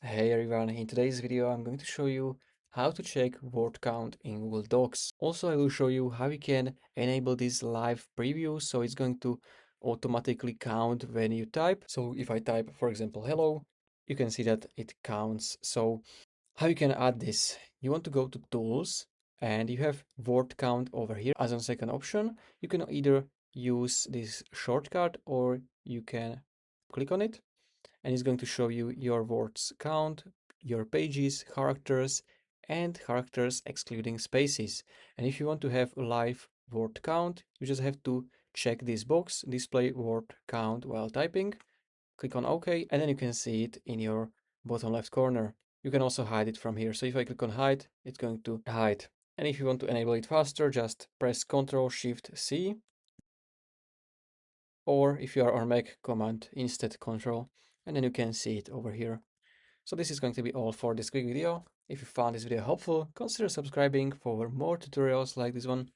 Hey everyone, in today's video I'm going to show you how to check word count in Google Docs. Also, I will show you how you can enable this live preview, so it's going to automatically count when you type. So if I type, for example, hello, you can see that it counts. So how you can add this? You want to go to Tools and you have word count over here as a second option. You can either use this shortcut or you can click on it and it's going to show you your words count, your pages, characters, and characters excluding spaces. And if you want to have a live word count, you just have to check this box, display word count while typing, click on OK, and then you can see it in your bottom left corner. You can also hide it from here. So if I click on hide, it's going to hide. And if you want to enable it faster, just press Ctrl Shift C, or if you are on Mac, Command instead Control, and then you can see it over here. So this is going to be all for this quick video. If you found this video helpful, consider subscribing for more tutorials like this one.